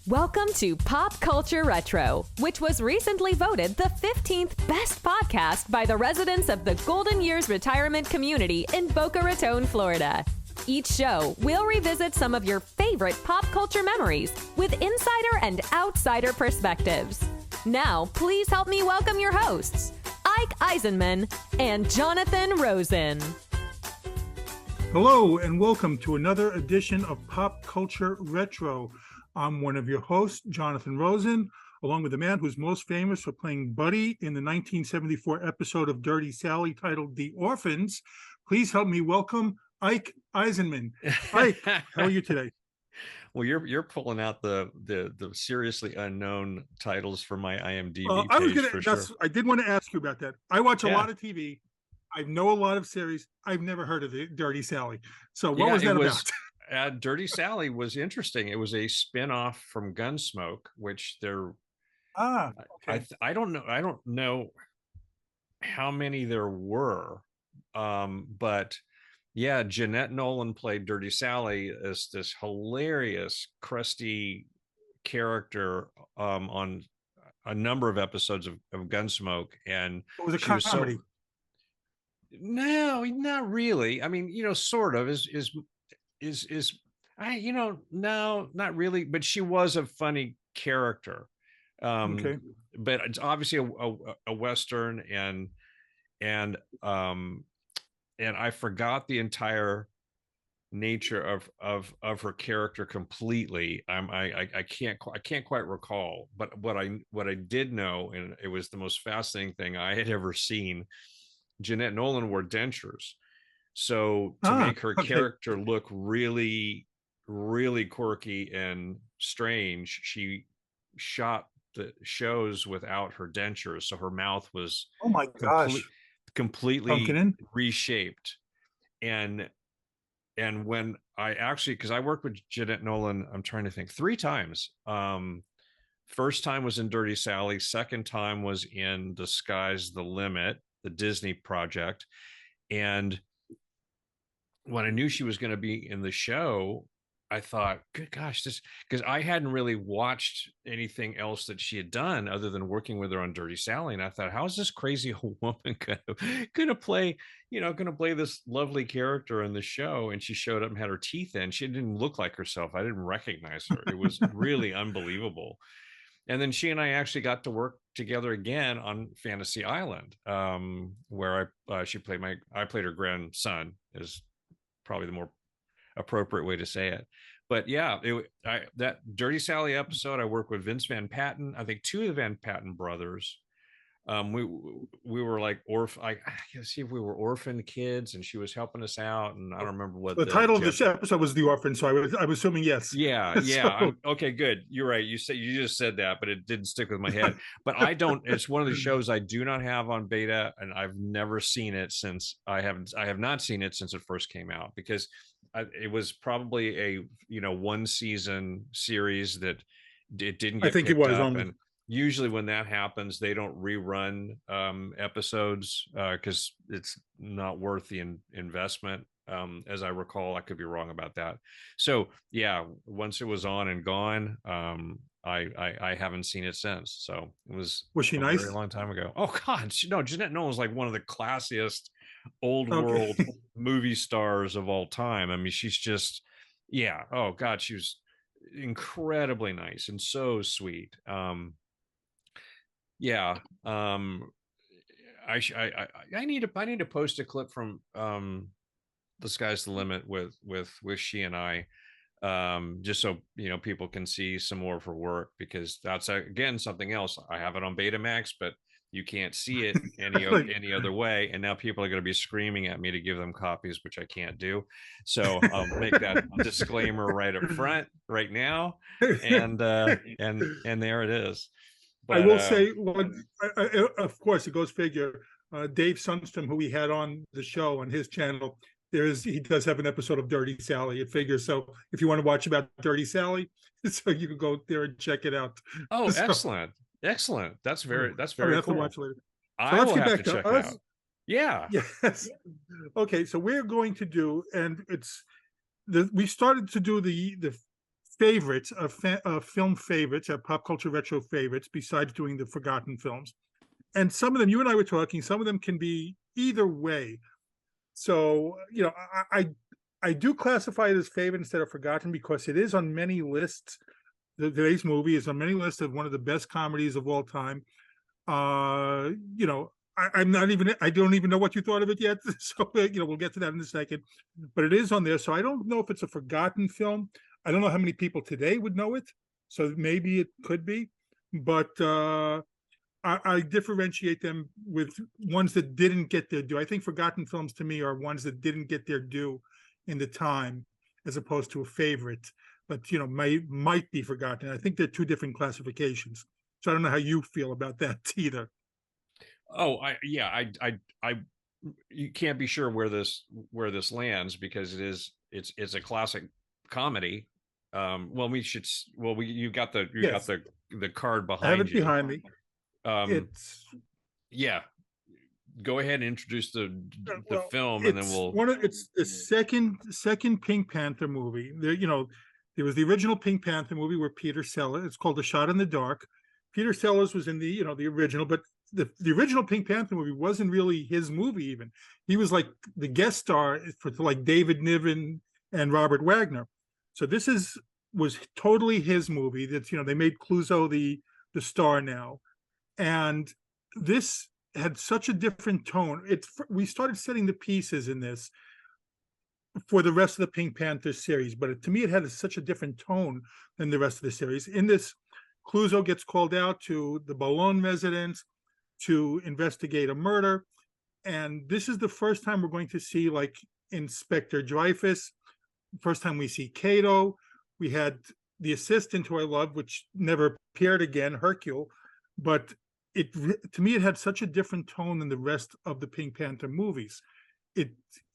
Welcome to Pop Culture Retro, which was recently voted the 15th best podcast by the residents of the Golden Years Retirement Community in Boca Raton, Florida. Each show, we'll revisit some of your favorite pop culture memories with insider and outsider perspectives. Now, please help me welcome your hosts, Ike Eisenmann and Jonathan Rosen. Hello, and welcome to another edition of Pop Culture Retro. I'm one of your hosts, Jonathan Rosen, along with the man who's most famous for playing Buddy in the 1974 episode of Dirty Sally titled The Orphans. Please help me welcome Ike Eisenmann. Ike, how are you today? Well, you're pulling out the seriously unknown titles for my IMDb page. I did want to ask you about that. I watch a lot of TV. I know a lot of series. I've never heard of the Dirty Sally. So what was that about? Dirty Sally was interesting. It was a spin-off from Gunsmoke, which they're okay. I don't know how many there were, but yeah, Jeanette Nolan played Dirty Sally as this hilarious, crusty character on a number of episodes of Gunsmoke, and it was a comedy. No, not really. I mean, sort of no, not really, but she was a funny character. Okay. But it's obviously a Western, and I forgot the entire nature of her character completely. I can't quite recall, but what I did know, and it was the most fascinating thing I had ever seen. Jeanette Nolan wore dentures, so to make her character look really, really quirky and strange, she shot the shows without her dentures, so her mouth was completely reshaped. And when I actually, because I worked with Jeanette Nolan, I'm trying to think, 3 times. First time was in Dirty Sally. Second time was in The Sky's the Limit, the Disney project. And when I knew she was going to be in the show, I thought, good gosh, this, because I hadn't really watched anything else that she had done other than working with her on Dirty Sally. And I thought, how is this crazy old woman gonna play this lovely character in the show? And she showed up and had her teeth in. She didn't look like herself. I didn't recognize her. It was really unbelievable. And then she and I actually got to work together again on Fantasy Island, where I played her grandson, is probably the more appropriate way to say it. But yeah, that Dirty Sally episode, I worked with Vince Van Patten, I think 2 of the Van Patten brothers. We were like I see if we were orphan kids, and she was helping us out, and I don't remember what the title of the episode was. The Orphan, so I'm assuming yes. Yeah. Okay, good. You're right. You just said that, but it didn't stick with my head. But it's one of the shows I do not have on beta, and I've never seen it since I have not seen it since it first came out, because it was probably a 1 season series that it didn't get picked up. And usually when that happens, they don't rerun episodes because it's not worth the investment. As I recall, I could be wrong about that. So yeah, once it was on and gone, I haven't seen it since. So it was she nice? A very long time ago. Oh God, no, Jeanette Nolan was like one of the classiest old world movie stars of all time. I mean, she's just, yeah. Oh God, she was incredibly nice and so sweet. Yeah. I need to post a clip from The Sky's the Limit with she and I, just so people can see some more of her work, because that's again something else. I have it on Betamax, but you can't see it any other way. And now people are going to be screaming at me to give them copies, which I can't do. So I'll make that disclaimer right up front right now. And there it is. But, I will say, of course, it goes figure. Dave Sundstrom, who we had on the show on his channel, he does have an episode of Dirty Sally. It figures. So if you want to watch about Dirty Sally, so you can go there and check it out. Oh, excellent! That's very cool. To watch later. So I will have to check it out. Yeah. Yes. Okay. So we're going to do, and we started to do the favorites, film favorites, pop culture retro favorites, besides doing the forgotten films. And some of them, you and I were talking, some of them can be either way. So, I do classify it as favorite instead of forgotten because it is on many lists. Today's movie is on many lists of one of the best comedies of all time. I'm not even, I don't even know what you thought of it yet. So, we'll get to that in a second. But it is on there. So I don't know if it's a forgotten film. I don't know how many people today would know it. So maybe it could be. But I differentiate them with ones that didn't get their due. I think forgotten films to me are ones that didn't get their due in the time, as opposed to a favorite, but might be forgotten. I think they're two different classifications. So I don't know how you feel about that either. Oh, you can't be sure where this lands because it's a classic comedy. You got the card behind you. I have it behind me. Go ahead and introduce the film, and then it's the second Pink Panther movie. There was the original Pink Panther movie where Peter Sellers. It's called A Shot in the Dark. Peter Sellers was in the original, but the original Pink Panther movie wasn't really his movie. Even he was like the guest star for like David Niven and Robert Wagner. So this was totally his movie. That's they made Clouseau the star now, and this had such a different tone. We started setting the pieces in this for the rest of the Pink Panther series, but to me, it had such a different tone than the rest of the series. In this, Clouseau gets called out to the Boulogne residence to investigate a murder, and this is the first time we're going to see like Inspector Dreyfus. First time we see Cato. We had the assistant who I love, which never appeared again, Hercule, but to me, it had such a different tone than the rest of the Pink Panther movies. It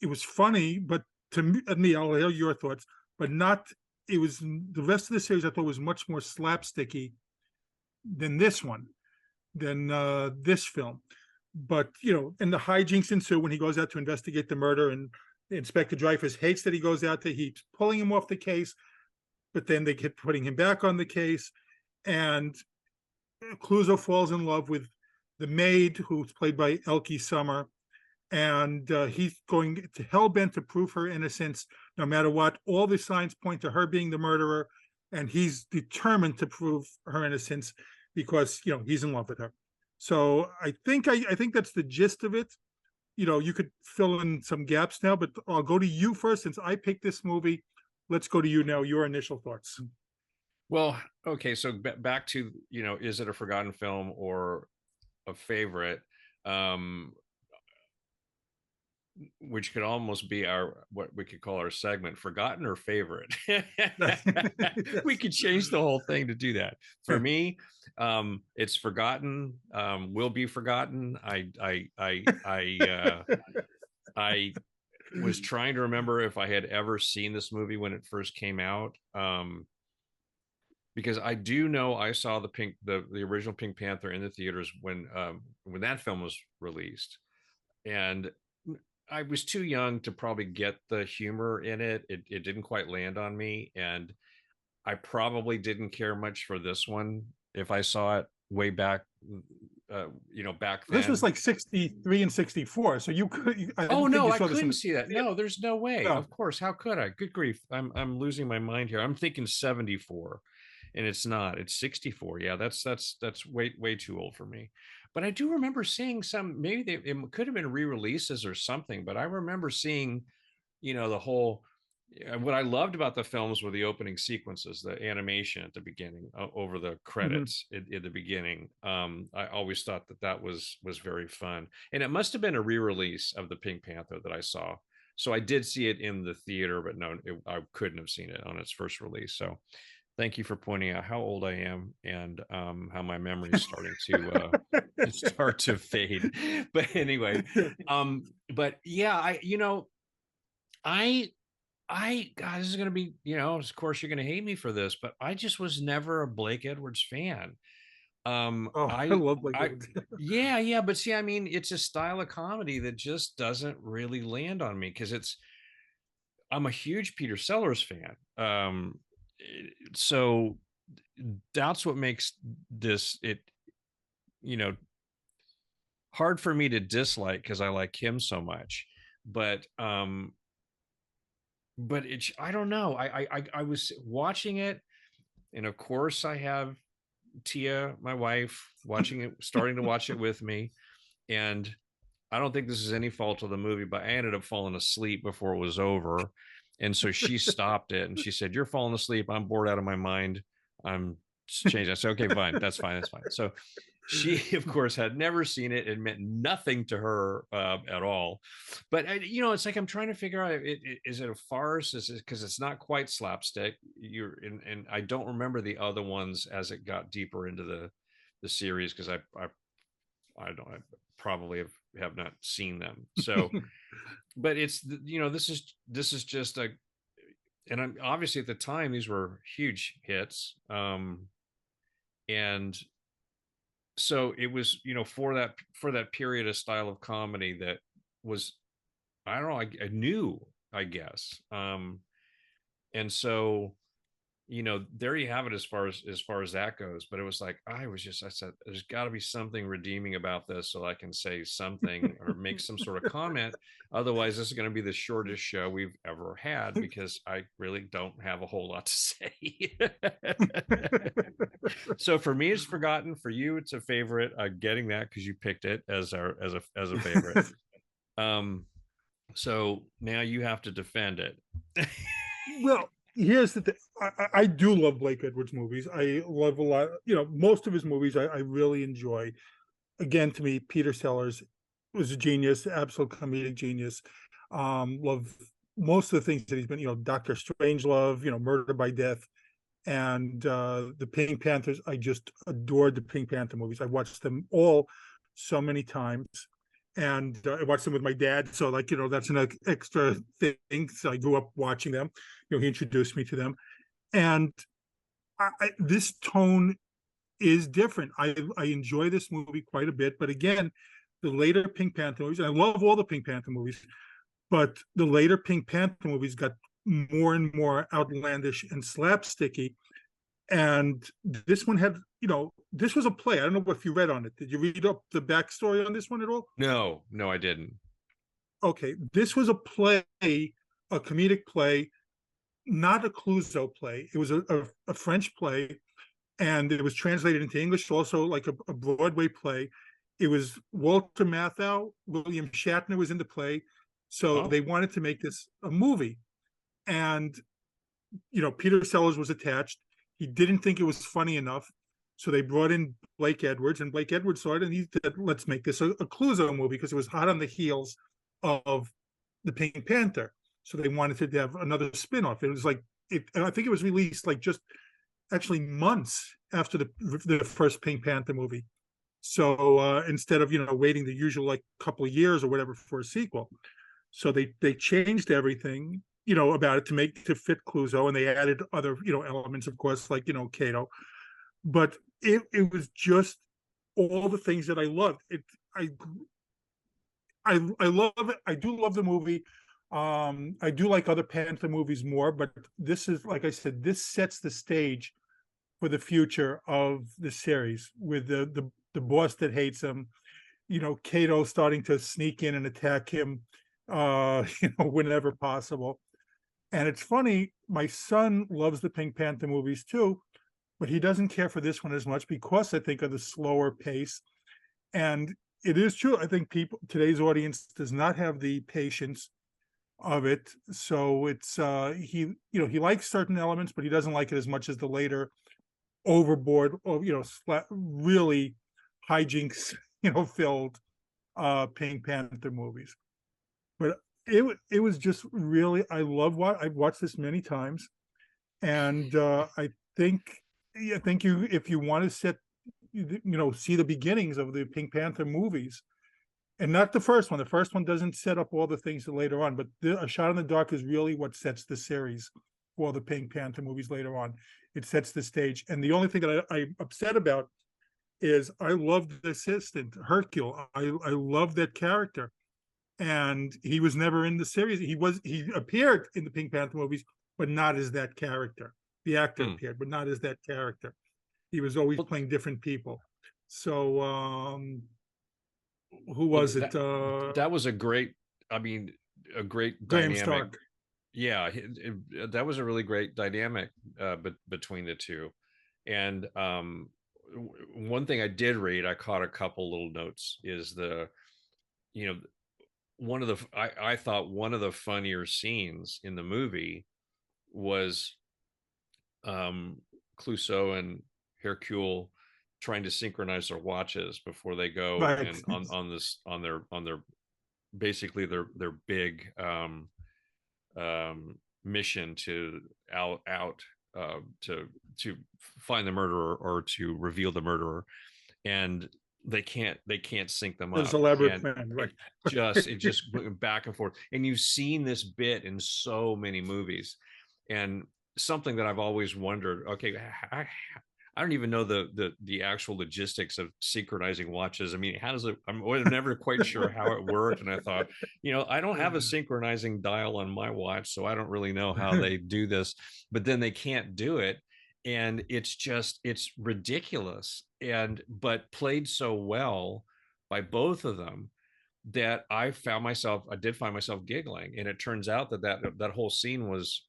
was funny, but to me, I'll hear your thoughts, but not. It was the rest of the series I thought was much more slapsticky than this one, than this film. But and the hijinks ensue when he goes out to investigate the murder, and Inspector Dreyfus hates that he goes out there. He's pulling him off the case, but then they keep putting him back on the case, and Clouseau falls in love with the maid, who's played by Elke Sommer, and he's going to hell-bent to prove her innocence no matter what. All the signs point to her being the murderer, and he's determined to prove her innocence because he's in love with her. So I think that's the gist of it. You could fill in some gaps now, but I'll go to you first since I picked this movie. Let's go to you now. Your initial thoughts. Well, okay, so back to, is it a forgotten film or a favorite? Which could almost be what we could call our segment, forgotten or favorite. We could change the whole thing to do that. For me, it's forgotten, will be forgotten. I was trying to remember if I had ever seen this movie when it first came out. Because I do know I saw the original Pink Panther in the theaters when that film was released, and I was too young to probably get the humor in it. It didn't quite land on me, and I probably didn't care much for this one if I saw it way back. Back then. This was like 63 and 64, so you could. I couldn't see that. No, there's no way. No. Of course, how could I? Good grief! I'm losing my mind here. I'm thinking 74. And it's not. It's 64. Yeah, that's way too old for me. But I do remember seeing some. Maybe it could have been re-releases or something. But I remember seeing, the whole. What I loved about the films were the opening sequences, the animation at the beginning, over the credits at the beginning. I always thought that was very fun, and it must have been a re-release of the Pink Panther that I saw. So I did see it in the theater, but no, I couldn't have seen it on its first release. So. Thank you for pointing out how old I am and how my memory is starting to start to fade. But anyway, but yeah, God, this is going to be, of course you're going to hate me for this, but I just was never a Blake Edwards fan. I love Blake Edwards. Yeah. But see, it's a style of comedy that just doesn't really land on me because I'm a huge Peter Sellers fan. so that's what makes this hard for me to dislike, because I like him so much. But it's, I don't know. I was watching it, and of course I have Tia, my wife, watching it, starting to watch it with me. And I don't think this is any fault of the movie, but I ended up falling asleep before it was over. And so she stopped it and she said, "You're falling asleep. I'm bored out of my mind. I'm changing." I said, "Okay, fine. That's fine. That's fine." So she, of course, had never seen it. It meant nothing to her at all. But it's like I'm trying to figure out: is it a farce? Is it because it's not quite slapstick? And I don't remember the other ones as it got deeper into the series, because I don't, I probably have not seen them. So, but it's this is just a, and I'm obviously at the time these were huge hits, and so it was, for that period, a style of comedy that was, I don't know, I knew, I guess. And so, there you have it as far as that goes. But it was like, I said, there's got to be something redeeming about this, so I can say something or make some sort of comment. Otherwise, this is going to be the shortest show we've ever had, because I really don't have a whole lot to say. So for me, it's forgotten. For you, it's a favorite. I'm getting that because you picked it as a favorite. So now you have to defend it. Well, here's the thing. I do love Blake Edwards movies. I love a lot, most of his movies I really enjoy. Again, to me, Peter Sellers was a genius, absolute comedic genius. Love most of the things that he's been, Dr. Strangelove, Murder by Death, and the Pink Panthers. I just adored the Pink Panther movies. I watched them all so many times. And I watched them with my dad. So that's an extra thing. So I grew up watching them. He introduced me to them. And this tone is different. I enjoy this movie quite a bit. But again, the later Pink Panther movies, and I love all the Pink Panther movies, but the later Pink Panther movies got more and more outlandish and slapsticky. And this one had, this was a play. I don't know if you read on it. Did you read up the backstory on this one at all? No, I didn't. Okay, this was a play, a comedic play, not a Clouseau play. It was a French play, and it was translated into English, also like a Broadway play. It was Walter Matthau, William Shatner was in the play. So they wanted to make this a movie. And, Peter Sellers was attached. He didn't think it was funny enough. So they brought in Blake Edwards, and Blake Edwards saw it, and he said, "Let's make this a Clouseau movie," because it was hot on the heels of the Pink Panther. So they wanted to have another spin-off. It was like, I think it was released like just actually months after the first Pink Panther movie. So instead of, waiting the usual like couple of years or whatever for a sequel. So they changed everything, about it to fit Clouseau, and they added other, elements, of course, like, Cato. But it was just all the things that I loved. I love it. I do love the movie. I do like other Panther movies more, but this is, like I said, this sets the stage for the future of the series, with the boss that hates him, Cato starting to sneak in and attack him, whenever possible. And it's funny, my son loves the Pink Panther movies too, but he doesn't care for this one as much because I think of the slower pace. And it is true. I think today's audience does not have the patience of it. So it's he likes certain elements, but he doesn't like it as much as the later overboard or really hijinks filled Pink Panther movies. But it was just really, I've watched this many times, and I think if you want to see the beginnings of the Pink Panther movies, and not the first one. The first one doesn't set up all the things that later on, but A Shot in the Dark is really what sets the series for the Pink Panther movies later on. It sets the stage. And the only thing that I'm upset about is I love the assistant, Hercule. I love that character. And he was never in the series. He appeared in the Pink Panther movies, but not as that character. The actor appeared, but not as that character. He was always playing different people. So who was it? That was a great, I mean, a great Graham dynamic. Stark. Yeah, that was a really great dynamic between the two. And one thing I did read, I caught a couple little notes, is one of the I thought one of the funnier scenes in the movie was Clouseau and Hercule trying to synchronize their watches before they go Right. and on their basically their big mission to to find the murderer or to reveal the murderer, and they can't sync them up. Elaborate plan, right? It just went back and forth, and you've seen this bit in so many movies. And something that I've always wondered, okay, I don't even know the actual logistics of synchronizing watches. I mean, how does it? I'm never quite sure how it worked. And I thought, I don't have a synchronizing dial on my watch, so I don't really know how they do this. But then they can't do it, and it's ridiculous. But played so well by both of them that I did find myself giggling. And it turns out that whole scene was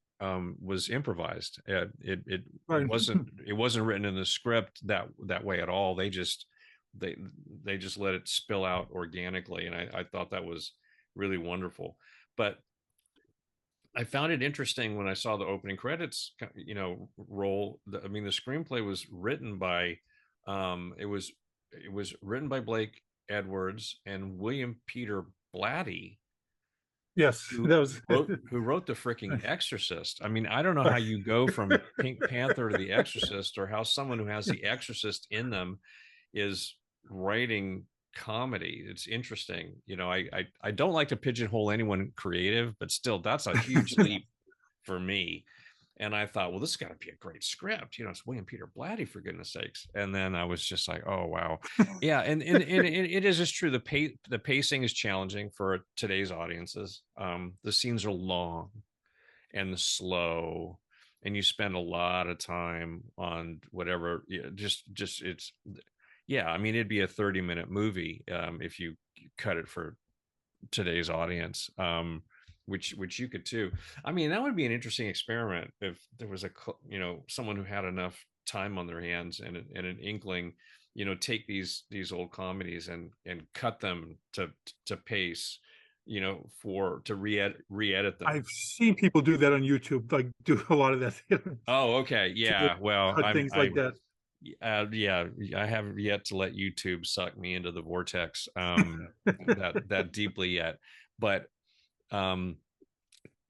improvised. It Right. wasn't written in the script that way at all. They just let it spill out organically, and I thought that was really wonderful. But I found it interesting when I saw the opening credits roll. I mean, the screenplay was written by it was written by Blake Edwards and William Peter Blatty. Yes, who wrote the freaking Exorcist. I mean, I don't know how you go from Pink Panther to the Exorcist, or how someone who has the Exorcist in them is writing comedy. It's interesting. I don't like to pigeonhole anyone creative, but still, that's a huge leap for me. And I thought, well, this has got to be a great script. It's William Peter Blatty, for goodness sakes. And then I was just like, oh, wow. Yeah. And it is just true. The pacing is challenging for today's audiences. The scenes are long and slow, and you spend a lot of time on whatever, I mean, it'd be a 30-minute movie if you cut it for today's audience. Which you could too. I mean, that would be an interesting experiment if there was someone who had enough time on their hands and an inkling, take these old comedies and cut them to pace, to re-edit them. I've seen people do that on YouTube, like do a lot of that. Oh, okay. Yeah. Well, things like that. Yeah, I haven't yet to let YouTube suck me into the vortex that deeply yet, but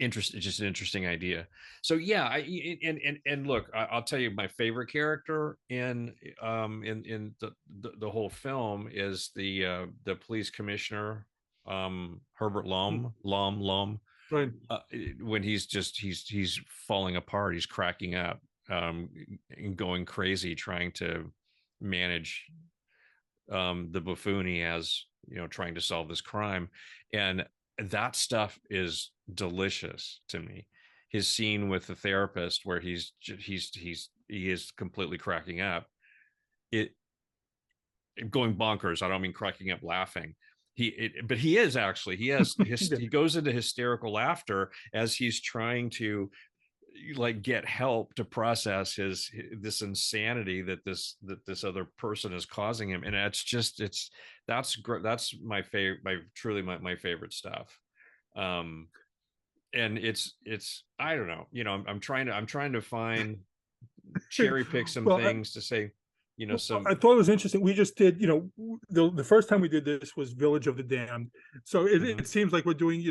just an interesting idea. So yeah, and look, I'll tell you, my favorite character in the whole film is the police commissioner, Herbert Lom. Right. When he's falling apart, he's cracking up, and going crazy, trying to manage the buffoon as trying to solve this crime. And that stuff is delicious to me. His scene with the therapist, where he is completely cracking up, going bonkers. I don't mean cracking up laughing. But he is actually, he goes into hysterical laughter as he's trying to get help to process this insanity that this other person is causing him. And that's great. That's my favorite, my favorite stuff. And it's I don't know, I'm trying to find, cherry pick some things to say, I thought it was interesting. We just did, the first time we did this was Village of the Damned. So it seems like we're doing,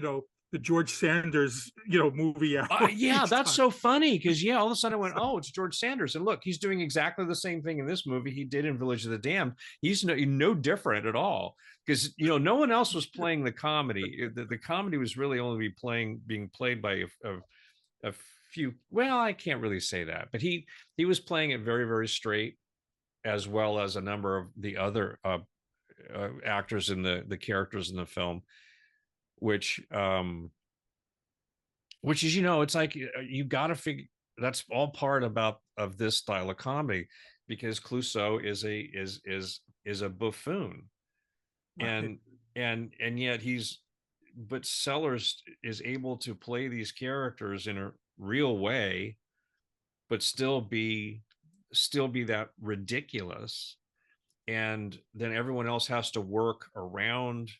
the George Sanders, movie. Yeah, that's so funny, because all of a sudden I went, oh, it's George Sanders, and look, he's doing exactly the same thing in this movie he did in Village of the Damned. He's no different at all, because no one else was playing the comedy. The comedy was really only being played by a few. Well, I can't really say that, but he was playing it very, very straight, as well as a number of the other actors and the characters in the film, which is, it's like, you got to figure, that's all part of this style of comedy, because Clouseau is a buffoon, Right. and yet but Sellers is able to play these characters in a real way, but still be that ridiculous. And then everyone else has to work around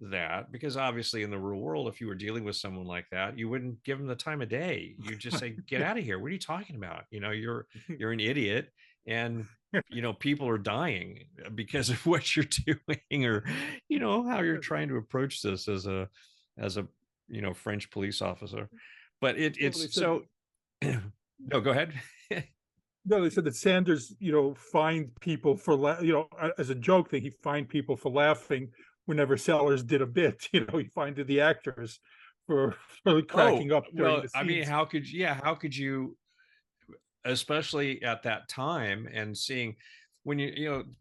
that, because obviously in the real world, if you were dealing with someone like that, you wouldn't give them the time of day. You just say, get out of here, what are you talking about? You're an idiot, and people are dying because of what you're doing, or how you're trying to approach this as a French police officer. But Well, they it's said so no, go ahead. no, they said that Sanders, fined people for as a joke thing, he fined people for laughing whenever Sellers did a bit. He fined the actors for Oh, cracking up during well, the I mean, scenes. how could you, especially at that time, and seeing when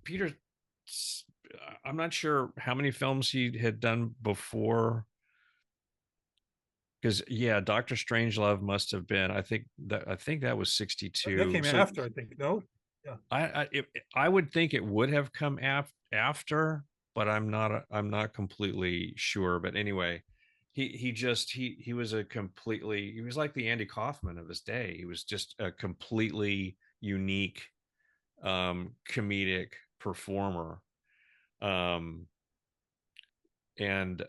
Peter, I'm not sure how many films he had done before, because Dr. Strangelove must have been, I think that was That 62. came So after, I think. No, yeah, I would think it would have come after, but I'm not completely sure. But anyway, he was he was like the Andy Kaufman of his day. He was just a completely unique comedic performer. Um, and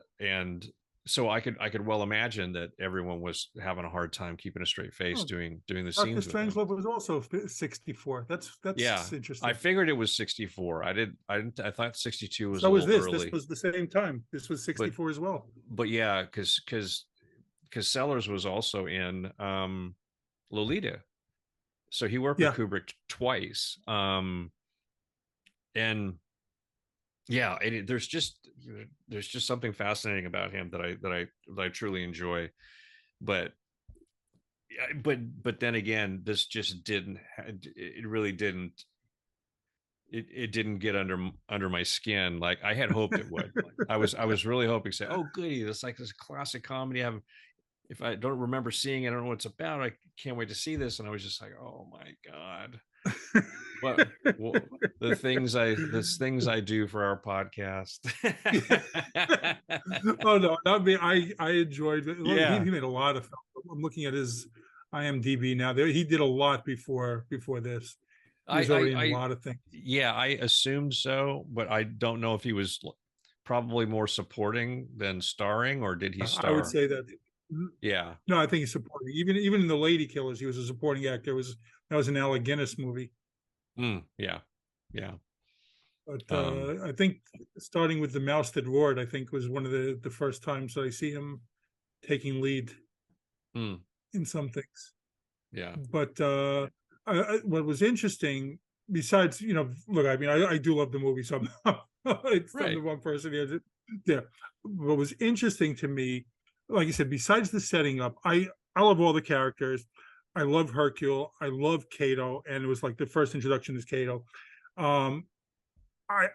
so I could well imagine that everyone was having a hard time keeping a straight face oh, doing the Dr. scenes with him. Strangelove was also 64. Yeah, That's I interesting. figured it was 64. I thought 62 was a So was little this. This early, was the same time. This was but 64 as well. yeah, because Sellers was also in Lolita, so he worked with Yeah. Kubrick twice. And yeah, there's just something fascinating about him that I truly enjoy. But then again, this just didn't. It really didn't. It didn't get under my skin like I had hoped it would. I was really hoping, say, oh goody, this like this classic comedy. If I don't remember seeing it, I don't know what it's about. I can't wait to see this. And I was just like, oh my God. Well, the things I do for our podcast. Oh no, that be I enjoyed it. Look, he Yeah. made a lot of films. I'm looking at his IMDb now. He did a lot before this. He was already in a lot of things. Yeah, I assumed so, but I don't know if he was probably more supporting than starring, or did he I would star? say that. Yeah. No, I think he's supporting. Even in the Lady Killers, he was a supporting actor. That was an Alec Guinness movie. Yeah. Yeah. But I think starting with The Mouse That Roared, I think was one of the first times that I see him taking lead in some things. Yeah. But what was interesting, besides, look, I mean, I do love the movie, so I'm the wrong person here. Yeah. What was interesting to me, like I said, besides the setting up, I love all the characters. I love Hercule. I love Cato, and it was like the first introduction is Cato. I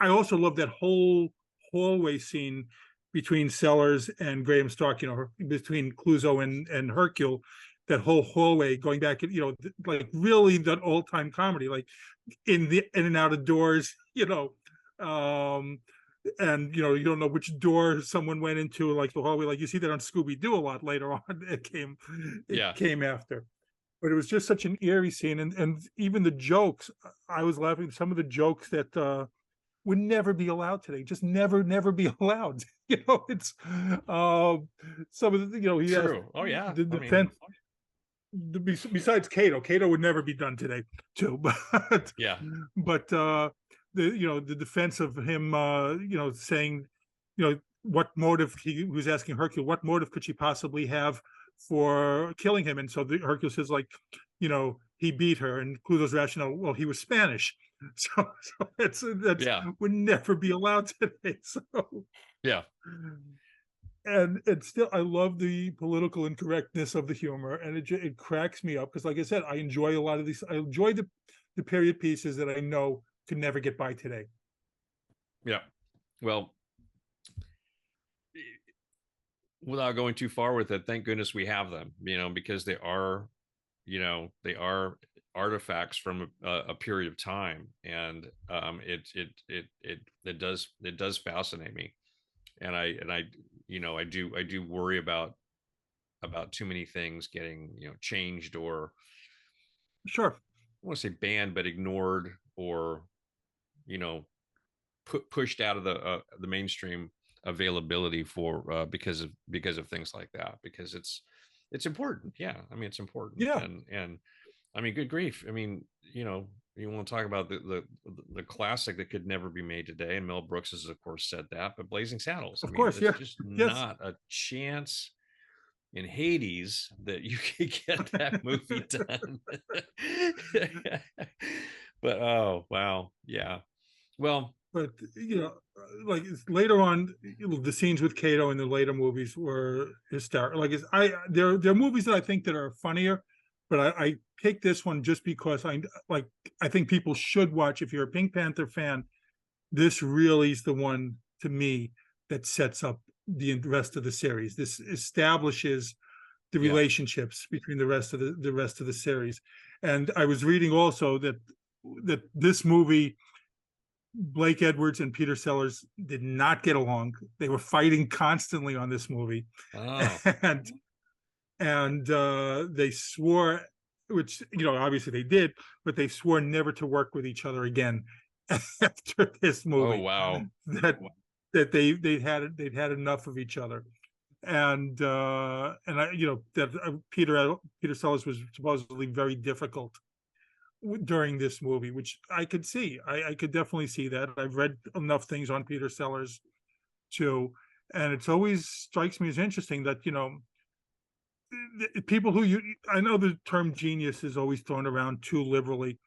also love that whole hallway scene between Sellers and Graham Stark, between Clouseau and Hercule, that whole hallway going back, like really that old time comedy, like in and out of doors, and you don't know which door someone went into, like the hallway, like you see that on Scooby-Doo a lot later on. It came after. But it was just such an eerie scene, and even the jokes, I was laughing. Some of the jokes that would never be allowed today, just never be allowed. It's some of the, he has True. Oh yeah. the I mean, defense. Besides Cato would never be done today too. But yeah. but the defense of him, saying, what motive, he was asking Hercule, what motive could she possibly have for killing him? And so Hercule says, like, he beat her, and Clouseau's rationale, well, he was Spanish. So that's would never be allowed today. So yeah. And still, I love the political incorrectness of the humor, and it cracks me up because, like I said, I enjoy a lot of these. I enjoy the period pieces that I know could never get by today. Yeah. Well, without going too far with it, thank goodness we have them, because they are, they are artifacts from a period of time, and it does fascinate me, and I I do worry about too many things getting changed, or Sure. I want to say banned, but ignored, or you know pushed out of the mainstream availability for because of things like that, because it's important. Yeah, I mean, it's important. Yeah. And I mean, good grief, I mean, you want to talk about the classic that could never be made today, and Mel Brooks has of course said that, but Blazing Saddles, I Of mean, course. there's Yeah. just Yes. not a chance in Hades that you could get that movie done. But oh wow, yeah. Well, But like later on, the scenes with Kato in the later movies were hysterical. Like there are movies that I think that are funnier, but I pick this one just because I think people should watch. If you're a Pink Panther fan, this really is the one to me that sets up the rest of the series. This establishes the yeah, relationships between the rest of the series. And I was reading also that this movie, Blake Edwards and Peter Sellers did not get along. They were fighting constantly on this movie, oh and they swore, which obviously they did, but they swore never to work with each other again after this oh movie. wow, That they'd had enough of each other, and I that Peter Sellers was supposedly very difficult during this movie, which I could see. I could definitely see that. I've read enough things on Peter Sellers too, and it's always strikes me as interesting that people I know the term genius is always thrown around too liberally,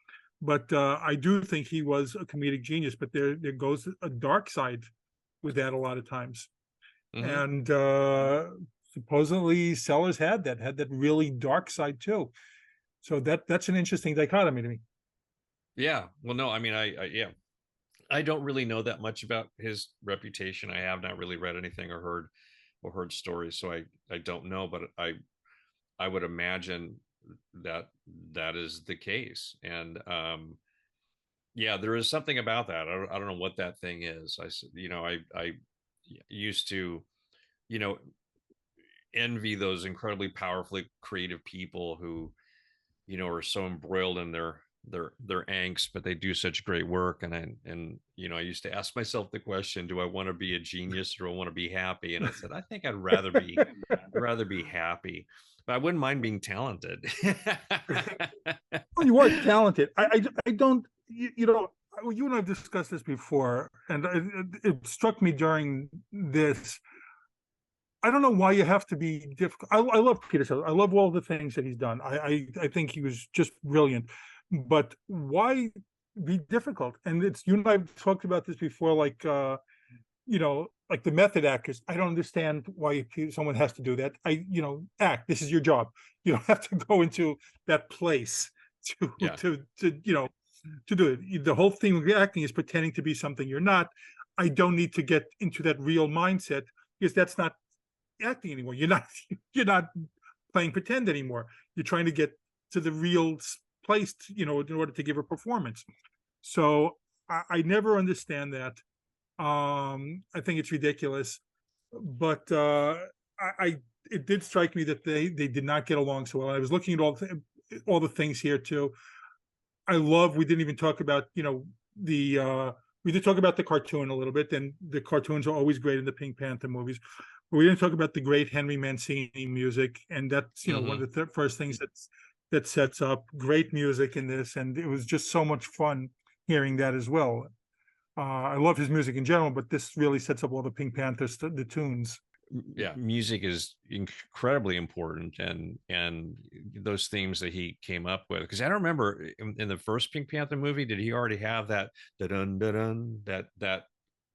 but I do think he was a comedic genius. But there goes a dark side with that a lot of times, mm-hmm. and supposedly Sellers had that really dark side too. So that's an interesting dichotomy to me. Yeah, well, no, I mean, yeah, I don't really know that much about his reputation. I have not really read anything or heard stories, so I don't know, but I would imagine that that is the case. And yeah, there is something about that. I don't know what that thing is. I used to, you know, envy those incredibly powerfully creative people who, are so embroiled in their angst, but they do such great work. And I used to ask myself the question, do I want to be a genius, or do I want to be happy? And I said, I think I'd rather be happy, but I wouldn't mind being talented. Well, you are talented. I don't, you and I've discussed this before, and it struck me during this. I don't know why you have to be difficult. I love Peter Sellers. I love all the things that he's done. I think he was just brilliant. But why be difficult? And you and I've talked about this before, like like the method actors. I don't understand why someone has to do that. Act. This is your job. You don't have to go into that place to Yeah. to do it. The whole thing of acting is pretending to be something you're not. I don't need to get into that real mindset, because that's not acting anymore. You're not playing pretend anymore. You're trying to get to the real place, in order to give a performance. So I never understand that. I think it's ridiculous, but it did strike me that they did not get along so well. I was looking at all the things here too. We didn't even talk about we did talk about the cartoon a little bit, and the cartoons are always great in the Pink Panther movies. But we didn't talk about the great Henry Mancini music, and that's one of the first things that sets up great music in this, and it was just so much fun hearing that as well. I love his music in general, but this really sets up all the Pink Panther the tunes. Yeah, music is incredibly important, and those themes that he came up with, because I don't remember in the first Pink Panther movie, did he already have that dun dun dun that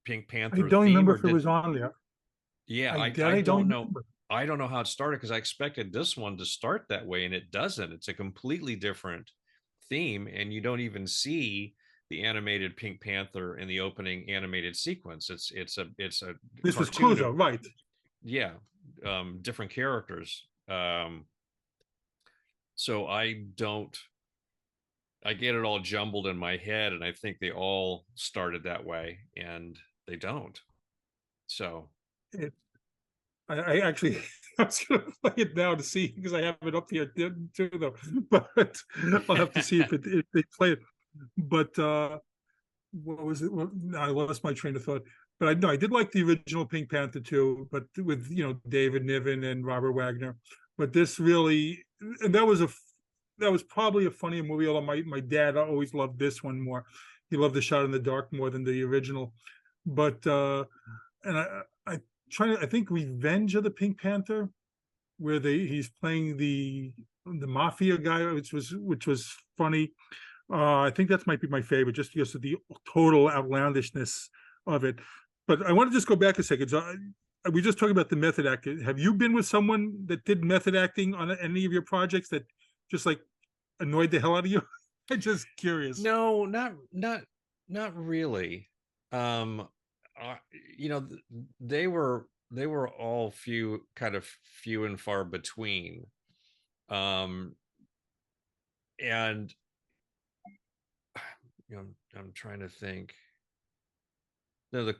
Pink Panther I don't theme, remember or if it was on there. Yeah, I don't don't know. remember. I don't know how it started, because I expected this one to start that way, and it doesn't. It's a completely different theme, and you don't even see the animated Pink Panther in the opening animated sequence. It's a This was cartoon Clouseau, of, right? yeah, different characters. So I get it all jumbled in my head, and I think they all started that way, and they don't. So It, I actually I was gonna play it now to see because I have it up here too though, but I'll have to see if they play it. But what was it? Well, no, I lost my train of thought. But I know I did like the original Pink Panther too, but with David Niven and Robert Wagner. But this really, and that was probably a funnier movie. Although my dad always loved this one more. He loved The Shot in the Dark more than the original. But and I think Revenge of the Pink Panther, where he's playing the mafia guy, which was funny. I think that might be my favorite, just because of the total outlandishness of it. But I want to just go back a second. So we just talking about the method acting. Have you been with someone that did method acting on any of your projects that just like annoyed the hell out of you? I'm just curious. no, not really. Um, uh, you know, they were all few and far between. Um, and I'm trying to think. No, the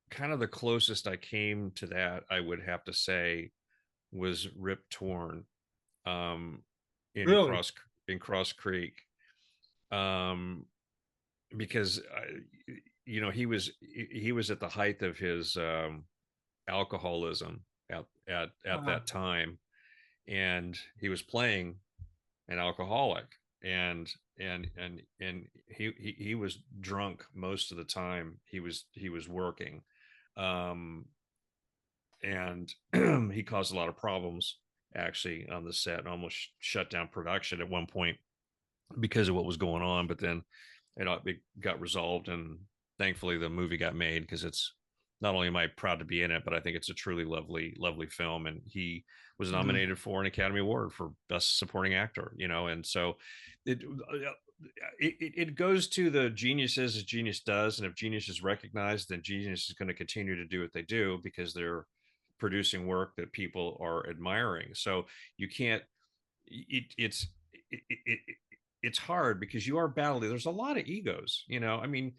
kind of the closest I came to that, I would have to say, was Rip Torn, um, in Really? Cross Creek, um, because he was at the height of his alcoholism at Uh, that time, and he was playing an alcoholic, and he was drunk most of the time he was working, um, and he caused a lot of problems actually on the set and almost shut down production at one point because of what was going on. But then it got resolved, and thankfully the movie got made, because it's not only am I proud to be in it, but I think it's a truly lovely film. And he was mhm. nominated for an Academy Award for Best Supporting Actor. And so it it goes to the geniuses as genius does, and if genius is recognized, then genius is going to continue to do what they do because they're producing work that people are admiring. So you can't. It, it's it, it, it's hard because you are battling. There's a lot of egos. I mean,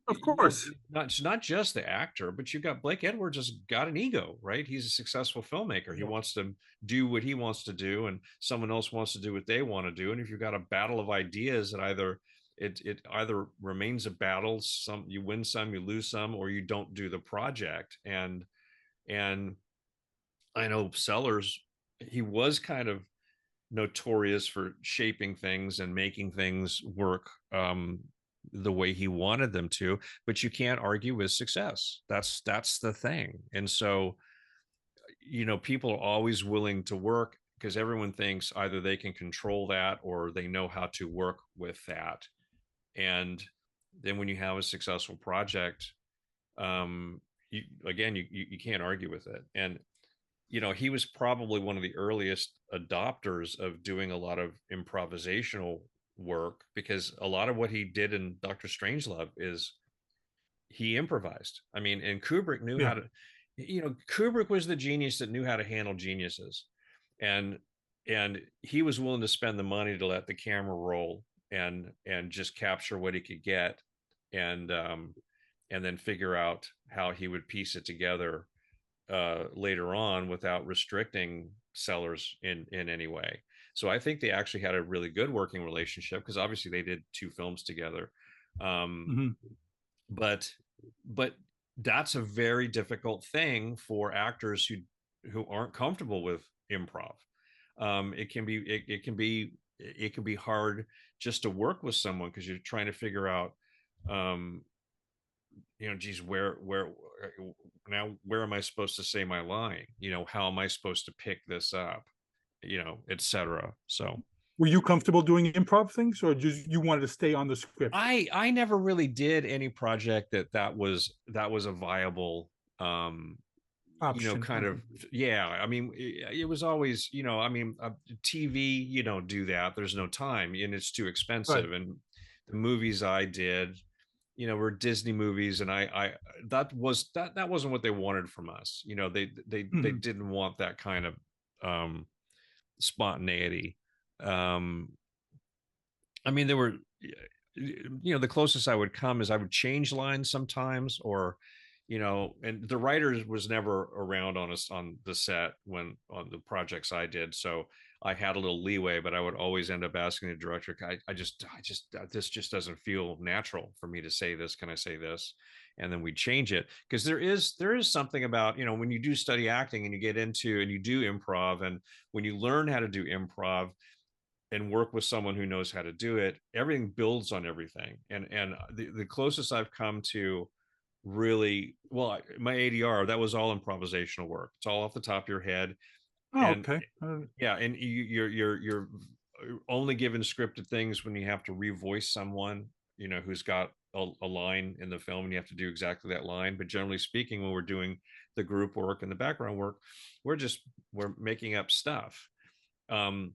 Of course. not just the actor, but you've got Blake Edwards has got an ego, right? He's a successful filmmaker. He Yeah. wants to do what he wants to do, and someone else wants to do what they want to do. And if you've got a battle of ideas, that it either remains a battle, some you win some, you lose some, or you don't do the project. And I know Sellers, he was kind of notorious for shaping things and making things work the way he wanted them to, but you can't argue with success. That's the thing. And so people are always willing to work because everyone thinks either they can control that or they know how to work with that. And then when you have a successful project, you can't argue with it. And he was probably one of the earliest adopters of doing a lot of improvisational work, because a lot of what he did in Dr. Strangelove is he improvised. I mean, and Kubrick knew Yeah. how to, Kubrick was the genius that knew how to handle geniuses. And he was willing to spend the money to let the camera roll and just capture what he could get, and then figure out how he would piece it together later on without restricting Sellers in any way. So I think they actually had a really good working relationship, because obviously they did 2 films together. Um, Mhm. but but that's a very difficult thing for actors who aren't comfortable with improv. It can be hard just to work with someone, because you're trying to figure out, geez, where am I supposed to say my line? How am I supposed to pick this up? Etc. So Were you comfortable doing improv things, or just you wanted to stay on the script I never really did any project that was a viable, option? kind of, Okay. yeah. I mean, it was always, I mean, TV, you don't do that. There's no time, and it's too Right. expensive. And the movies I did, were Disney movies, and I that wasn't what they wanted from us. They Mhm. didn't want that kind of, um spontaneity. I mean, there were, the closest I would come is I would change lines sometimes, or, and the writers was never around on us on the set when on the projects I did. So I had a little leeway, but I would always end up asking the director, I just, this just doesn't feel natural for me to say this. Can I say this? And then we change it, because there is something about, when you do study acting and you get into and you do improv, and when you learn how to do improv and work with someone who knows how to do it, everything builds on everything. And the closest I've come to really, well, my ADR, that was all improvisational work. It's all off the top of your head. Oh, And okay. yeah, and you're only given scripted things when you have to revoice someone, who's got a line in the film, and you have to do exactly that line. But generally speaking, when we're doing the group work and the background work, we're making up stuff. And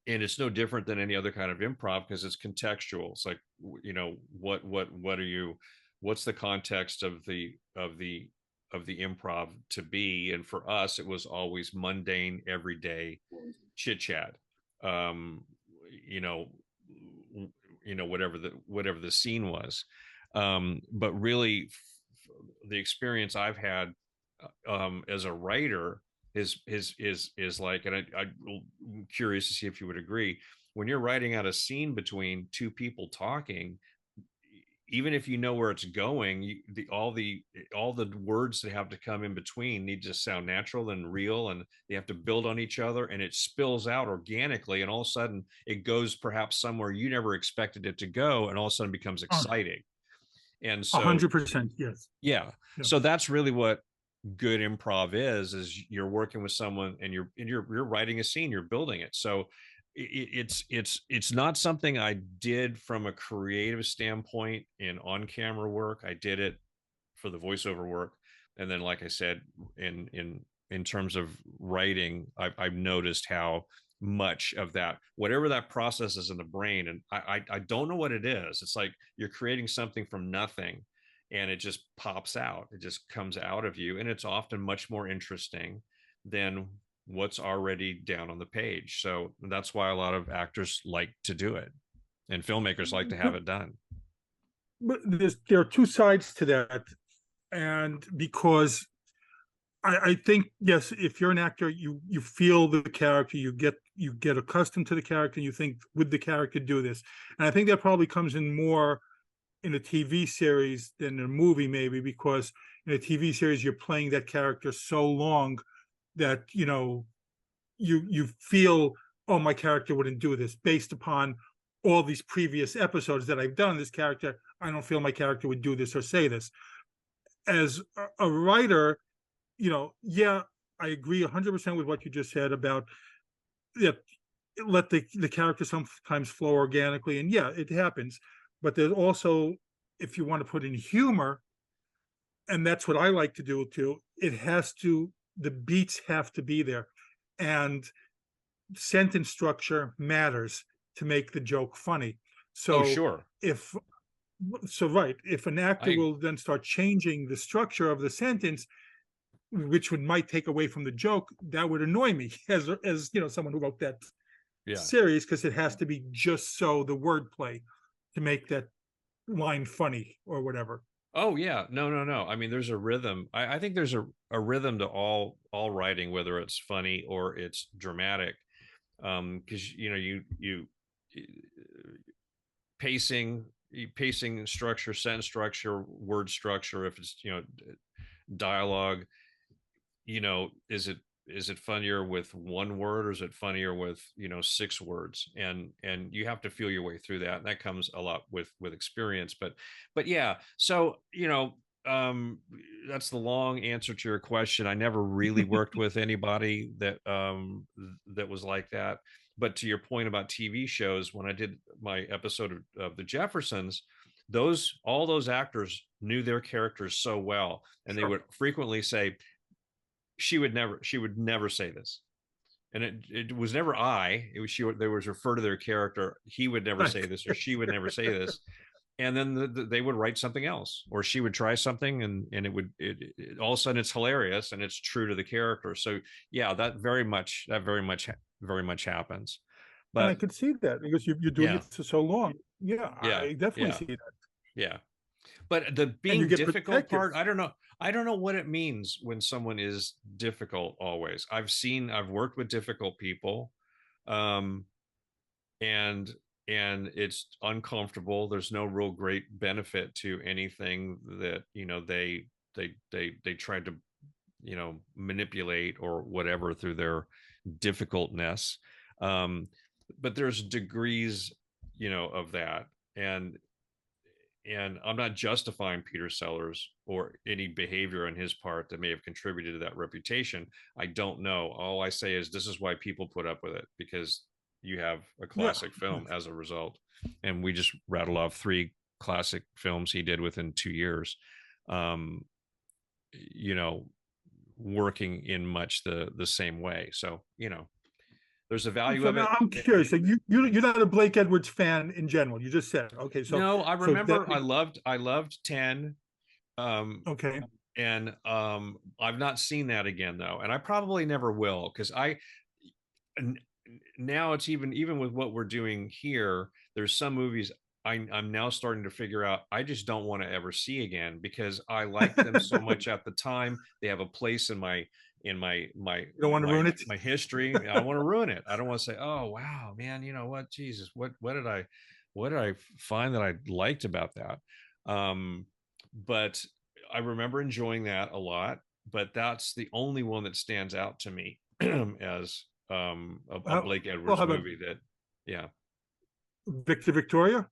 it's no different than any other kind of improv, because it's contextual. It's like, what's the context of the improv to be? And for us, it was always mundane, everyday chit chat. Whatever the scene was. But really, the experience I've had as a writer is like, and I'm curious to see if you would agree, when you're writing out a scene between two people talking, even if you know where it's going, all the words that have to come in between need to sound natural and real, and they have to build on each other, and it spills out organically, and all of a sudden it goes perhaps somewhere you never expected it to go, and all of a sudden becomes exciting. And so 100%, yes. Yeah. So that's really what good improv is you're working with someone, and you're writing a scene, you're building it. So it's not something I did from a creative standpoint in on-camera work. I did it for the voiceover work, and then, like I said, in terms of writing, I've noticed how much of that, whatever that process is in the brain, and I don't know what it is. It's like you're creating something from nothing, and it just pops out. It just comes out of you, and it's often much more interesting than what's already down on the page. So that's why a lot of actors like to do it, and filmmakers like to have it done. But there are two sides to that. And because I think, yes, if you're an actor, you feel the character, you get accustomed to the character, and you think, would the character do this? And I think that probably comes in more in a TV series than a movie, maybe, because in a TV series you're playing that character so long that you feel, oh, my character wouldn't do this, based upon all these previous episodes that I've done this character. I don't feel my character would do this or say this. As a writer, yeah, I agree 100% with what you just said about let the character sometimes flow organically, and yeah, it happens. But there's also, if you want to put in humor, and that's what I like to do too, the beats have to be there, and sentence structure matters to make the joke funny. So sure. If an actor will then start changing the structure of the sentence, which might take away from the joke, that would annoy me as someone who wrote that series, because it has to be just so the wordplay to make that line funny or whatever. Oh yeah, no. I mean, there's a rhythm. I think there's a rhythm to all writing, whether it's funny or it's dramatic, because you pacing structure, sentence structure, word structure. If it's dialogue, is it funnier with one word, or is it funnier with 6 words? And you have to feel your way through that, and that comes a lot with experience. But yeah, so that's the long answer to your question. I never really worked with anybody that was like that. But to your point about TV shows, when I did my episode of The Jeffersons, all those actors knew their characters so well, and they would frequently say, she would never say this, and it was never they was refer to their character. He would never say this, or she would never say this. And then they would write something else, or she would try something, and it would all of a sudden it's hilarious and it's true to the character. So yeah, that very much very much happens. And I But could see that because you're doing yeah, it for so long. Yeah, yeah, I definitely yeah, see that. yeah. But the And you being get difficult protective. part, I don't know. I don't know what it means when someone is difficult always. I've worked with difficult people. Um, and it's uncomfortable. There's no real great benefit to anything that, they tried to, manipulate or whatever through their difficultness. But there's degrees, of that. And I'm not justifying Peter Sellers or any behavior on his part that may have contributed to that reputation. I don't know. All I say is this is why people put up with it, because you have a Yeah. classic film as a result. And we just rattled off 3 classic films he did within 2 years. Um, Working in much the same way. So, there's a value So of it. now I'm curious. So you're not a Blake Edwards fan in general. You just said, okay. So No, I so remember that I loved 10. okay. And I've not seen that again though, and I probably never will, because now it's even with what we're doing here, there's some movies I'm now starting to figure out I just don't want to ever see again, because I liked them so much at the time. They have a place in my You don't want to ruin it. my history. I don't want to ruin it. I don't want to say, oh wow, man, you know what, Jesus, what did I find that I liked about that? But I remember enjoying that a lot, but that's the only one that stands out to me as a Blake Edwards How about movie that, yeah. Victor Victoria?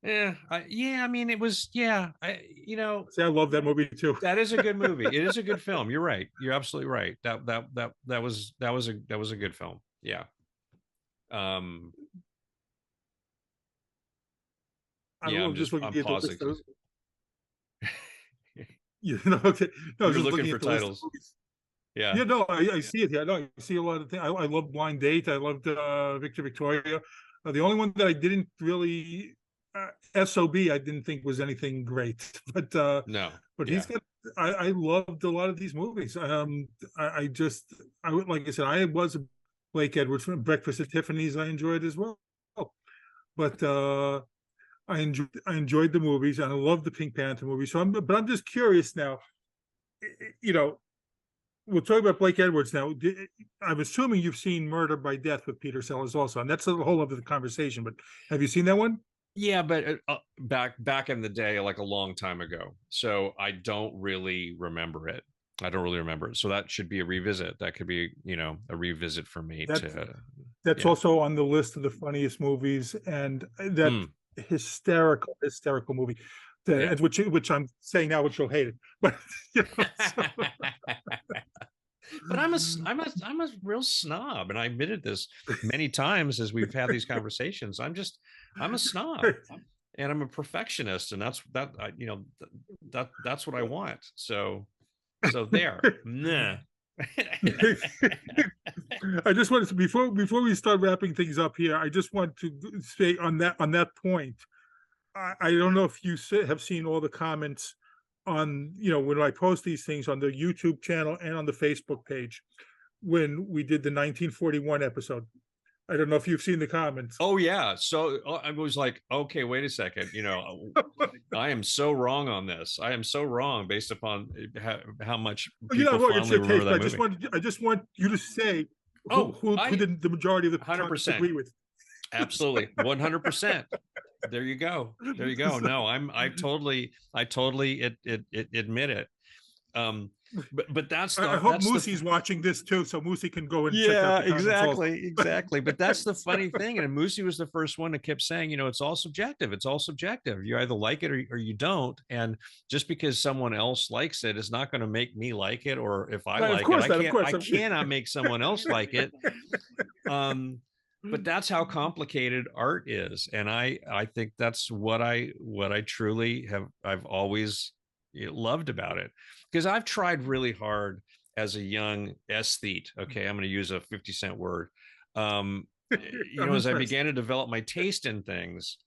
I mean, it was, yeah, See, I love that movie too. that is a good movie. It is a good film. You're right. You're absolutely right. That was a good film. Yeah. Yeah, I'm just looking I'm at the pausing. list. Okay. No, You're just looking looking for at the list of titles. movies. Yeah. Yeah, no, I see it. Yeah, no, I see a lot of things. I love Blind Date. I loved Victor Victoria. The only one that I didn't really SOB I didn't think was anything great, No. but Yeah. he's got. I loved a lot of these movies. I would like I said, I was a Blake Edwards from Breakfast at Tiffany's. I enjoyed as well, but I enjoyed the movies and I love the Pink Panther movie. But I'm just curious now. You know, we'll talk about Blake Edwards now. I'm assuming you've seen Murder by Death with Peter Sellers also, and that's a whole other conversation. But have you seen that one? Yeah, but back in the day, like a long time ago. So I don't really remember it. I don't really remember it. So that should be a revisit. That could be, a revisit for me That's yeah. also on the list of the funniest movies, and that hysterical movie. Yeah. Which I'm saying now, which you'll hate it, but But I'm a real snob, and I admitted this many times as we've had these conversations. I'm a snob, and I'm a perfectionist, and that's what I want. So there. Nah. I just wanted to before we start wrapping things up here, I just want to say on that point, I don't know if you have seen all the comments on, when I post these things on the YouTube channel and on the Facebook page when we did the 1941 episode. I don't know if you've seen the comments. Oh yeah. So I was like, okay, wait a second. I am so wrong on this. I am so wrong based upon how much people fondly remember that movie. I just want you to say who did the majority of the 100% agree with. Absolutely, 100%. There you go. No, I totally admit it. But that's I hope Moosey's watching this too, so Moosey can go and check out the exactly. But that's the funny thing, and Moosey was the first one that kept saying, it's all subjective. It's all subjective. You either like it or you don't, and just because someone else likes it is not going to make me like it, or if I like it, I cannot make someone else like it. But that's how complicated art is, and I think that's what I truly I've always loved about it, because I've tried really hard as a young aesthete. Okay, I'm going to use a 50-cent word. As I began to develop my taste in things,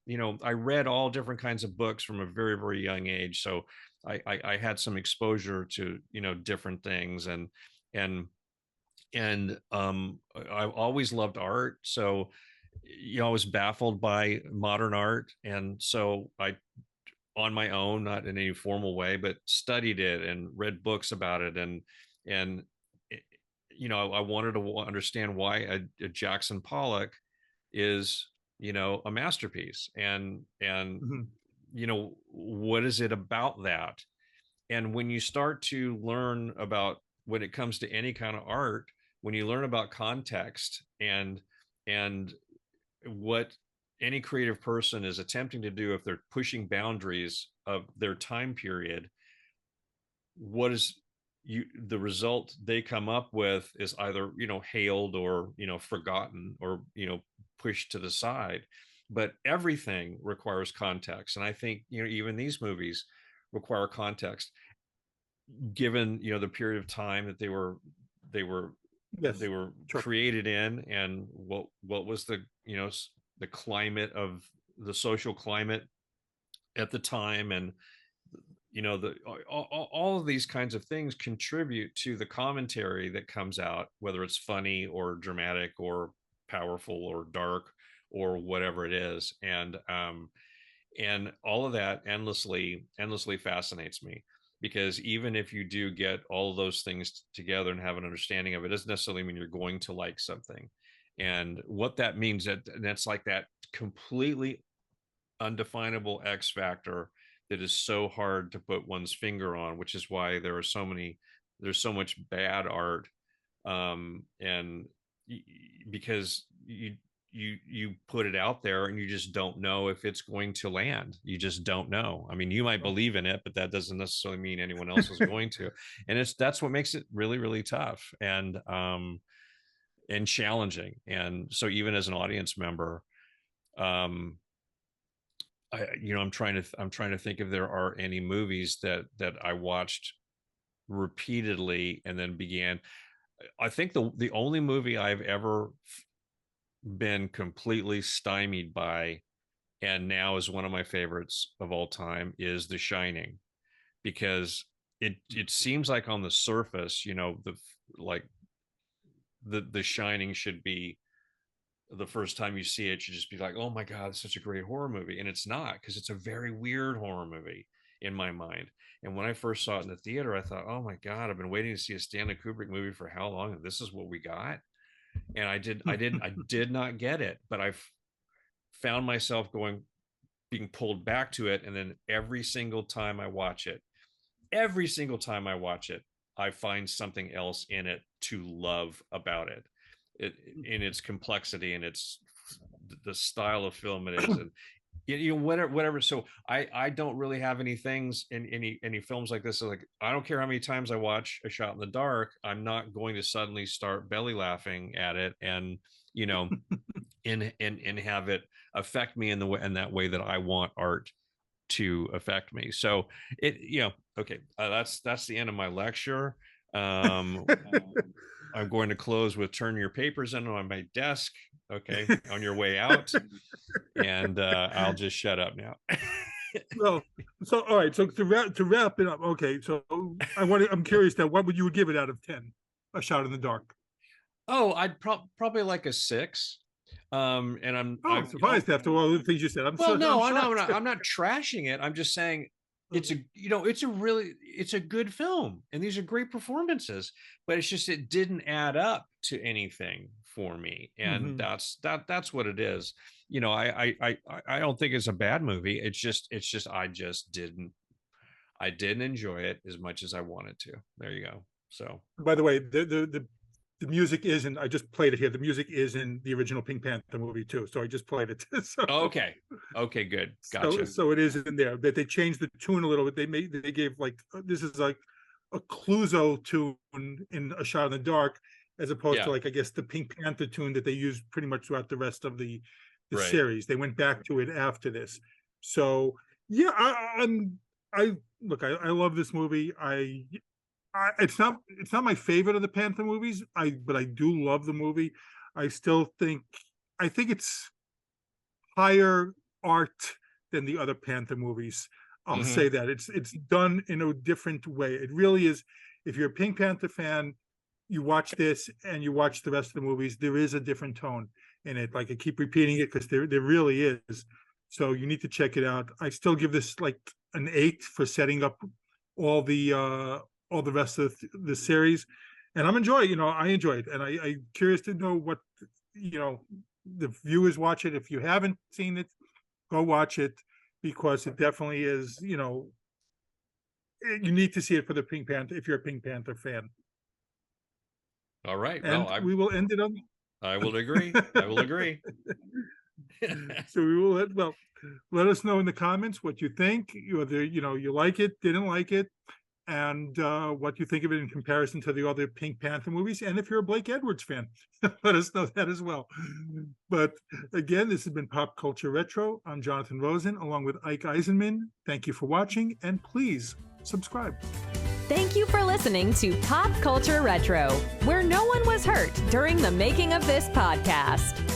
I read all different kinds of books from a very, very young age. So I had some exposure to, different things, and and I've always loved art. So, I was baffled by modern art. And so I, on my own, not in any formal way, but studied it and read books about it. And, I wanted to understand why a Jackson Pollock is, a masterpiece. And, Mhm. what is it about that? And when you start to learn about, when it comes to any kind of art, when you learn about context and what any creative person is attempting to do, if they're pushing boundaries of their time period, what is the result they come up with is either hailed or forgotten or pushed to the side. But everything requires context, and I think even these movies require context, given the period of time that they were Yes, sure. created in, and what was the the climate of the social climate at the time. And the all of these kinds of things contribute to the commentary that comes out, whether it's funny or dramatic or powerful or dark or whatever it is. And all of that endlessly fascinates me, because even if you do get all of those things together and have an understanding of it, doesn't necessarily mean you're going to like something. And what that means, that's like that completely undefinable X factor that is so hard to put one's finger on, which is why there's so much bad art. And because you put it out there and you just don't know if it's going to land. You just don't know. I mean, you might believe in it, but that doesn't necessarily mean anyone else is going to. And that's what makes it really, really tough and challenging. And so even as an audience member, I'm trying to think if there are any movies that I watched repeatedly and then began. I think the only movie I've ever been completely stymied by, and now is one of my favorites of all time, is The Shining, because it seems like on the surface, the Shining should be, the first time you see it, you just be like, oh my god, it's such a great horror movie. And it's not, because it's a very weird horror movie in my mind. And when I first saw it in the theater, I thought, oh my god, I've been waiting to see a Stanley Kubrick movie for how long, and this is what we got. And I did not get it, but I've found myself being pulled back to it. And then every single time I watch it, I find something else in it to love about it, in its complexity and its the style of film it is, and whatever. So I don't really have any things in any films like this. So like, I don't care how many times I watch A Shot in the Dark, I'm not going to suddenly start belly laughing at it and and have it affect me in that way that I want art to affect me. So okay, that's the end of my lecture. I'm going to close with turn your papers in on my desk, okay, on your way out, and I'll just shut up now. Well, so all right. So to wrap it up, okay. So I'm curious now. What would you give it out of 10? A Shot in the Dark. Oh, I'd probably like a 6. And I'm surprised after all the things you said. I'm not trashing it. I'm just saying it's a good film, and these are great performances, but it's just, it didn't add up to anything for me. And that's what it is. I don't think it's a bad movie. It's just I didn't enjoy it as much as I wanted to. There you go. So, by the way, the music isn't, I just played it here. The music is in the original Pink Panther movie too. So I just played it. So, okay, good. Gotcha. So it is in there, but they changed the tune a little bit. They gave like, this is like a Clouseau tune in A Shot in the Dark, as opposed to like, I guess, the Pink Panther tune that they used pretty much throughout the rest of the series. They went back to it after this. So yeah, I love this movie. It's not my favorite of the Panther movies. But I do love the movie. I think it's higher art than the other Panther movies. I'll say that it's done in a different way. It really is. If you're a Pink Panther fan, you watch this and you watch the rest of the movies, there is a different tone in it. Like I keep repeating it because there really is. So you need to check it out. I still give this like an 8 for setting up all the rest of the series, and I enjoy it, and I'm curious to know what the viewers watch it. If you haven't seen it, go watch it, because it definitely is. You need to see it for the Pink Panther if you're a Pink Panther fan. All right. And well, we will end it on. I will agree. I will agree. So we will let us know in the comments what you think. Whether you like it, didn't like it, and what you think of it in comparison to the other Pink Panther movies. And if you're a Blake Edwards fan, let us know that as well. But again, this has been Pop Culture Retro. I'm Jonathan Rosen, along with Ike Eisenmann. Thank you for watching, and please subscribe. Thank you for listening to Pop Culture Retro, where no one was hurt during the making of this podcast.